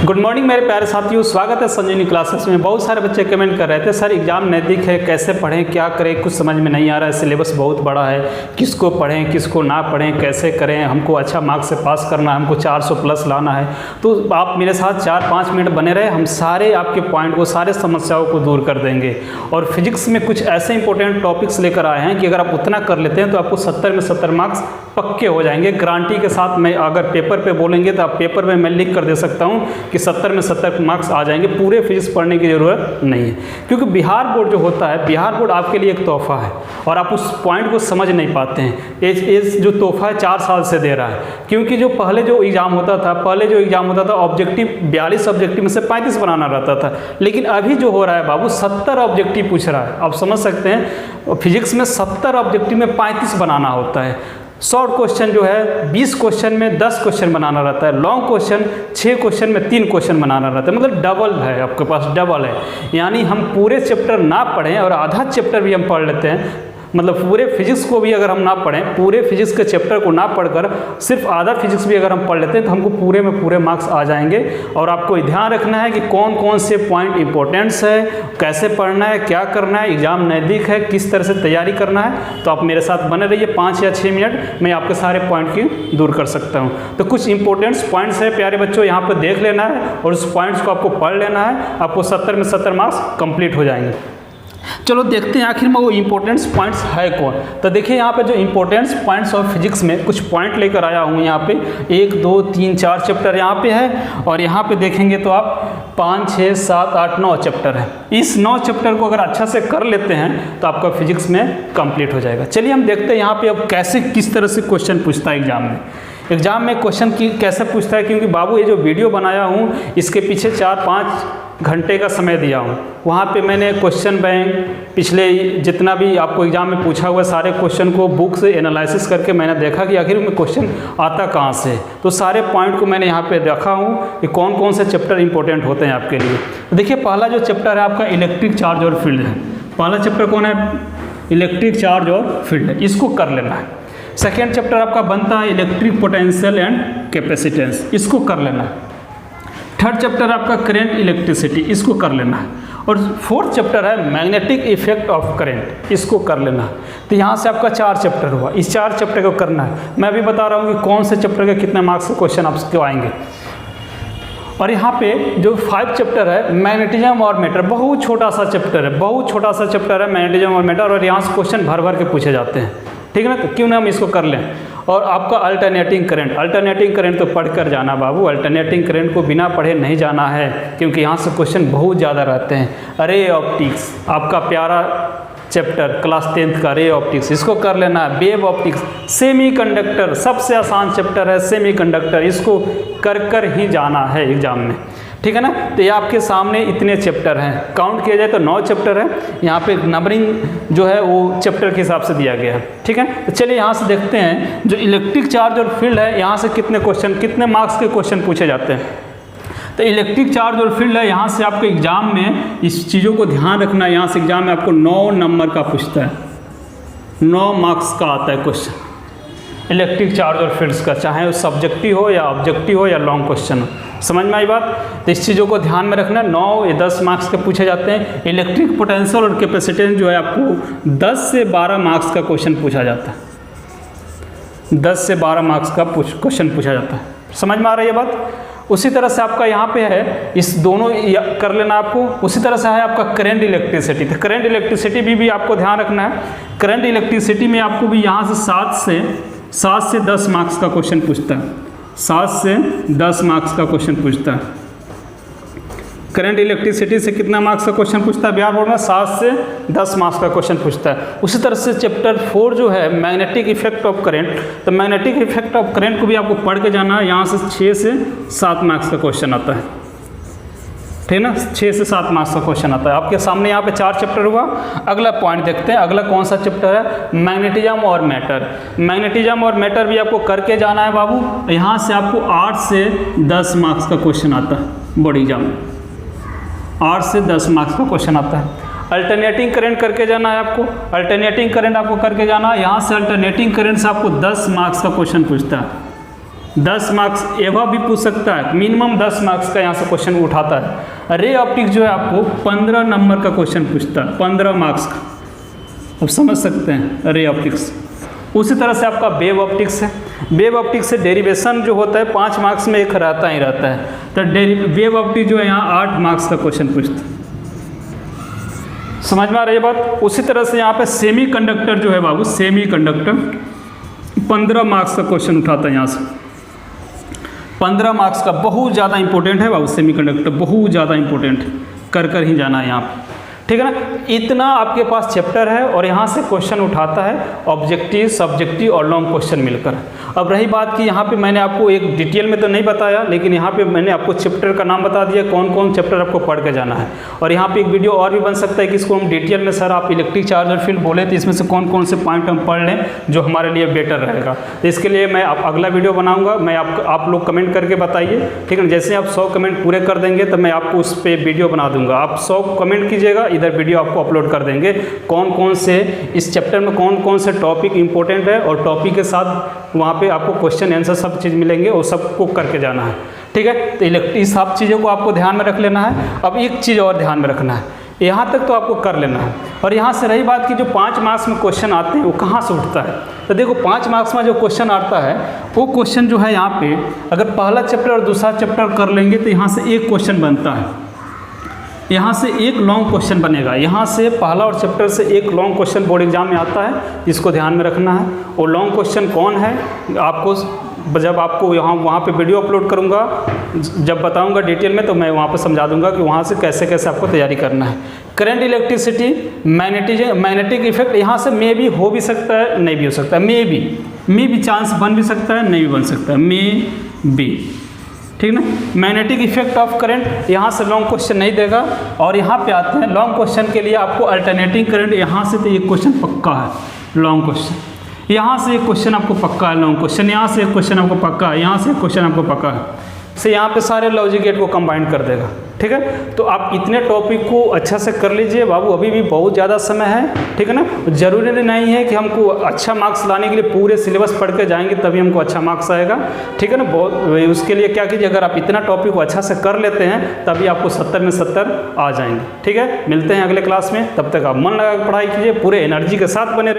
Good morning मेरे प्यारे साथियों, स्वागत है संजीवनी क्लासेस में। बहुत सारे बच्चे कमेंट कर रहे थे सर एग्जाम नज़दीक है, कैसे पढ़ें, क्या करें, कुछ समझ में नहीं आ रहा है, सिलेबस बहुत बड़ा है, किसको पढ़ें किसको ना पढ़ें, कैसे करें, हमको अच्छा मार्क्स से पास करना है, हमको 400 प्लस लाना है। तो आप मेरे साथ 4-5 मिनट बने रहे, हम सारे आपके पॉइंट को, सारे समस्याओं को दूर कर देंगे। और फिजिक्स में कुछ ऐसे इंपॉर्टेंट टॉपिक्स लेकर आए हैं कि अगर आप उतना कर लेते हैं तो आपको 70 में 70 मार्क्स पक्के हो जाएंगे गारंटी के साथ। मैं अगर पेपर पे बोलेंगे तो आप पेपर में मैं लिख कर दे सकता हूँ कि 70 में 70 मार्क्स आ जाएंगे। पूरे फिजिक्स पढ़ने की ज़रूरत नहीं है, क्योंकि बिहार बोर्ड जो होता है, बिहार बोर्ड आपके लिए एक तोहफा है और आप उस पॉइंट को समझ नहीं पाते हैं। ये जो तोहफा है 4 साल से दे रहा है, क्योंकि जो पहले जो एग्ज़ाम होता था ऑब्जेक्टिव 42 ऑब्जेक्टिव में से 35 बनाना रहता था, लेकिन अभी जो हो रहा है बाबू 70 ऑब्जेक्टिव पूछ रहा है। आप समझ सकते हैं फिजिक्स में 70 ऑब्जेक्टिव में 35 बनाना होता है। शॉर्ट क्वेश्चन जो है 20 क्वेश्चन में 10 क्वेश्चन बनाना रहता है, लॉन्ग क्वेश्चन 6 क्वेश्चन में 3 क्वेश्चन बनाना रहता है, मतलब डबल है, आपके पास डबल है। यानी हम पूरे चैप्टर ना पढ़ें और आधा चैप्टर भी हम पढ़ लेते हैं, मतलब पूरे फिजिक्स को भी अगर हम ना पढ़ें, पूरे फिजिक्स के चैप्टर को ना पढ़कर सिर्फ आधा फिजिक्स भी अगर हम पढ़ लेते हैं तो हमको पूरे में पूरे मार्क्स आ जाएंगे। और आपको ध्यान रखना है कि कौन कौन से पॉइंट इंपॉर्टेंट्स है, कैसे पढ़ना है, क्या करना है, एग्जाम नज़दीक है, किस तरह से तैयारी करना है। तो आप मेरे साथ बने रहिए, 5 या 6 मिनट मैं आपके सारे पॉइंट की दूर कर सकता हूँ। तो कुछ इंपॉर्टेंट्स पॉइंट्स है प्यारे बच्चों, यहाँ पर देख लेना है और उस पॉइंट्स को आपको पढ़ लेना है, आपको 70 में 70 मार्क्स कंप्लीट हो जाएंगे। चलो देखते हैं आखिर में वो इंपॉर्टेंट्स पॉइंट्स है कौन। तो देखिए यहाँ पे जो इंपॉर्टेंट्स पॉइंट्स ऑफ फिजिक्स में कुछ पॉइंट लेकर आया हूँ। यहाँ पे 1, 2, 3, 4 चैप्टर यहाँ पे है और यहाँ पे देखेंगे तो आप 5, 6, 7, 8, 9 चैप्टर है। इस 9 चैप्टर को अगर अच्छा से कर लेते हैं तो आपका फिजिक्स में कंप्लीट हो जाएगा। चलिए हम देखते हैं यहाँ पे अब कैसे किस तरह से क्वेश्चन पूछता है एग्जाम में क्वेश्चन की कैसे पूछता है। क्योंकि बाबू ये जो वीडियो बनाया हूँ इसके पीछे 4-5 घंटे का समय दिया हूँ। वहाँ पे मैंने क्वेश्चन बैंक पिछले जितना भी आपको एग्जाम में पूछा हुआ सारे क्वेश्चन को बुक से एनालिसिस करके मैंने देखा कि आखिर में क्वेश्चन आता कहाँ से। तो सारे पॉइंट को मैंने यहाँ पे रखा हूँ कि कौन कौन से चैप्टर इंपॉर्टेंट होते हैं आपके लिए। तो देखिए पहला जो चैप्टर है आपका इलेक्ट्रिक चार्ज और फील्ड है। पहला चैप्टर कौन है? इलेक्ट्रिक चार्ज और फील्ड है, इसको कर लेना है। सेकेंड चैप्टर आपका बनता है इलेक्ट्रिक पोटेंशियल एंड कैपेसिटेंस, इसको कर लेना है। थर्ड चैप्टर आपका करंट इलेक्ट्रिसिटी, इसको कर लेना है। और फोर्थ चैप्टर है मैग्नेटिक इफेक्ट ऑफ करंट, इसको कर लेना है। तो यहाँ से आपका 4 चैप्टर हुआ, इस 4 चैप्टर को करना है। मैं भी बता रहा हूँ कि कौन से चैप्टर के कितने मार्क्स के क्वेश्चन आपको आएंगे। और यहाँ पे जो 5 चैप्टर है मैग्नेटिज्म और मैटर, बहुत छोटा सा चैप्टर है, बहुत छोटा सा चैप्टर है मैग्नेटिज्म और मैटर, और यहाँ से क्वेश्चन भर भर के पूछे जाते हैं, ठीक है ना। तो क्यों ना हम इसको कर लें। और आपका अल्टरनेटिंग करंट तो पढ़ कर जाना बाबू, अल्टरनेटिंग करंट को बिना पढ़े नहीं जाना है, क्योंकि यहाँ से क्वेश्चन बहुत ज़्यादा रहते हैं। रे ऑप्टिक्स आपका प्यारा चैप्टर क्लास 10th का रे ऑप्टिक्स, इसको कर लेना है। वेव ऑप्टिक्स, सेमीकंडक्टर सबसे आसान चैप्टर है सेमीकंडक्टर, इसको कर ही जाना है एग्जाम में, ठीक है ना। तो ये आपके सामने इतने चैप्टर हैं, काउंट किया जाए तो 9 चैप्टर है। यहाँ पे नंबरिंग जो है वो चैप्टर के हिसाब से दिया गया है, ठीक है। तो चलिए यहाँ से देखते हैं जो इलेक्ट्रिक चार्ज और फील्ड है, यहाँ से कितने क्वेश्चन, कितने मार्क्स के क्वेश्चन पूछे जाते हैं। तो इलेक्ट्रिक चार्ज और फील्ड है, यहाँ से आपके एग्जाम में इस चीज़ों को ध्यान रखना है। यहाँ से एग्जाम में आपको 9 नंबर का पूछता है, 9 मार्क्स का आता है क्वेश्चन इलेक्ट्रिक चार्ज और फील्ड्स का, चाहे वो सब्जेक्टिव हो या ऑब्जेक्टिव हो या लॉन्ग क्वेश्चन हो। समझ में आई बात। तो इस चीज़ों को ध्यान में रखना, 9 या 10 मार्क्स के पूछे जाते हैं। इलेक्ट्रिक पोटेंशियल और कैपेसिटेंस जो है आपको 10 से 12 मार्क्स का क्वेश्चन पूछा जाता है, 10 से 12 मार्क्स का क्वेश्चन पूछा जाता है। समझ में आ रही है बात। उसी तरह से आपका यहाँ पे है, इस दोनों कर लेना आपको। उसी तरह से है आपका करंट इलेक्ट्रिसिटी। तो करंट इलेक्ट्रिसिटी भी आपको ध्यान रखना है। करंट इलेक्ट्रिसिटी में आपको भी यहाँ से 7 से 10 मार्क्स का क्वेश्चन पूछता है, 7 से 10 मार्क्स का क्वेश्चन पूछता है। करंट इलेक्ट्रिसिटी से कितना मार्क्स का क्वेश्चन पूछता है बिहार बोर्ड में? 7 से 10 मार्क्स का क्वेश्चन पूछता है। उसी तरह से चैप्टर 4 जो है मैग्नेटिक इफेक्ट ऑफ करंट, तो मैग्नेटिक इफेक्ट ऑफ करंट को भी आपको पढ़ के जाना है। यहाँ से 6 से 7 मार्क्स का क्वेश्चन आता है, ठीक है ना। 6 से 7 मार्क्स का क्वेश्चन आता है आपके सामने। यहाँ पे 4 चैप्टर हुआ। अगला पॉइंट देखते हैं, अगला कौन सा चैप्टर है? मैग्नेटिज्म और मैटर। मैग्नेटिज्म और मैटर भी आपको करके जाना है बाबू। यहाँ से आपको 8 से 10 मार्क्स का क्वेश्चन आता है बोर्ड एग्जाम में, 8 से 10 मार्क्स का क्वेश्चन आता है। अल्टरनेटिंग करंट करके जाना है आपको, अल्टरनेटिंग करंट आपको करके जाना है। यहाँ से अल्टरनेटिंग करंट से आपको 10 मार्क्स का क्वेश्चन पूछता है, 10 मार्क्स एवं भी पूछ सकता है, मिनिमम 10 मार्क्स का यहाँ से क्वेश्चन उठाता है। रे ऑप्टिक्स जो है आपको 15 नंबर का क्वेश्चन पूछता है, 15 मार्क्स का। अब समझ सकते हैं रे ऑप्टिक्स। उसी तरह से आपका वेव ऑप्टिक्स है। वेव ऑप्टिक्स से डेरिवेशन जो होता है 5 मार्क्स में एक रहता ही रहता है। तो वेव ऑप्टिक्स जो है यहाँ 8 मार्क्स का क्वेश्चन पूछता है। समझ में आ रही है बात। उसी तरह से यहाँ पे सेमी कंडक्टर जो है बाबू, सेमी कंडक्टर 15 मार्क्स का क्वेश्चन उठाता है यहाँ से। 15 मार्क्स का बहुत ज़्यादा इंपॉर्टेंट है बाबू, सेमी कंडक्टर बहुत ज़्यादा इंपॉर्टेंट, कर ही जाना है यहाँ पे, ठीक है ना। इतना आपके पास चैप्टर है और यहाँ से क्वेश्चन उठाता है ऑब्जेक्टिव, सब्जेक्टिव और लॉन्ग क्वेश्चन मिलकर। अब रही बात कि यहाँ पे मैंने आपको एक डिटेल में तो नहीं बताया, लेकिन यहाँ पे मैंने आपको चैप्टर का नाम बता दिया, कौन कौन चैप्टर आपको पढ़ के जाना है। और यहाँ पे एक वीडियो और भी बन सकता है कि इसको हम डिटेल में, सर आप इलेक्ट्रिक चार्जर फील्ड बोले तो इसमें से कौन कौन से पॉइंट हम पढ़ लें जो हमारे लिए बेटर रहेगा। तो इसके लिए मैं अगला वीडियो बनाऊँगा, मैं आप लोग कमेंट करके बताइए, ठीक है। जैसे आप 100 कमेंट पूरे कर देंगे तो मैं आपको उस पर वीडियो बना दूँगा। आप 100 कमेंट कीजिएगा, इधर वीडियो आपको अपलोड कर देंगे कौन कौन से इस चैप्टर में कौन कौन से टॉपिक इंपॉर्टेंट है, और टॉपिक के साथ वहाँ पे आपको क्वेश्चन आंसर सब चीज़ मिलेंगे और सबको करके जाना है, ठीक है। तो इस सब चीज़ों को आपको ध्यान में रख लेना है। अब एक चीज़ और ध्यान में रखना है, यहाँ तक तो आपको कर लेना है। और यहाँ से रही बात कि जो 5 मार्क्स में क्वेश्चन आते हैं वो कहाँ से उठता है, तो देखो 5 मार्क्स में जो क्वेश्चन आता है वो क्वेश्चन जो है यहाँ पे अगर पहला चैप्टर और दूसरा चैप्टर कर लेंगे तो यहाँ से एक क्वेश्चन बनता है, यहाँ से एक लॉन्ग क्वेश्चन बनेगा। यहाँ से पहला और चैप्टर से एक लॉन्ग क्वेश्चन बोर्ड एग्जाम में आता है, इसको ध्यान में रखना है। और लॉन्ग क्वेश्चन कौन है आपको जब आपको वहाँ पे वीडियो अपलोड करूँगा, जब बताऊँगा डिटेल में, तो मैं वहाँ पे समझा दूँगा कि वहाँ से कैसे कैसे आपको तैयारी करना है। करंट, इलेक्ट्रिसिटी, मैग्नेटिक इफेक्ट यहाँ से मे भी हो भी सकता है, नहीं भी हो सकता है, मे भी चांस बन भी सकता है, नहीं भी बन सकता है, मे बी, ठीक ना। मैग्नेटिक इफेक्ट ऑफ करंट यहाँ से लॉन्ग क्वेश्चन नहीं देगा। और यहाँ पे आते हैं लॉन्ग क्वेश्चन के लिए आपको अल्टरनेटिंग करंट, यहाँ से तो एक क्वेश्चन पक्का है लॉन्ग क्वेश्चन, यहाँ से एक क्वेश्चन आपको पक्का है लॉन्ग क्वेश्चन, यहाँ से एक क्वेश्चन आपको पक्का है, यहाँ से एक क्वेश्चन आपको पक्का है, से यहाँ पे सारे लॉजिक गेट को कंबाइन कर देगा, ठीक है। तो आप इतने टॉपिक को अच्छा से कर लीजिए बाबू, अभी भी बहुत ज़्यादा समय है, ठीक है ना। ज़रूरी नहीं है कि हमको अच्छा मार्क्स लाने के लिए पूरे सिलेबस पढ़ के जाएंगे तभी हमको अच्छा मार्क्स आएगा, ठीक है ना। बहुत उसके लिए क्या कीजिए, अगर आप इतना टॉपिक को अच्छा से कर लेते हैं तभी आपको 70 में 70 आ जाएंगे, ठीक है। मिलते हैं अगले क्लास में, तब तक आप मन लगा के पढ़ाई कीजिए, पूरे एनर्जी के साथ बने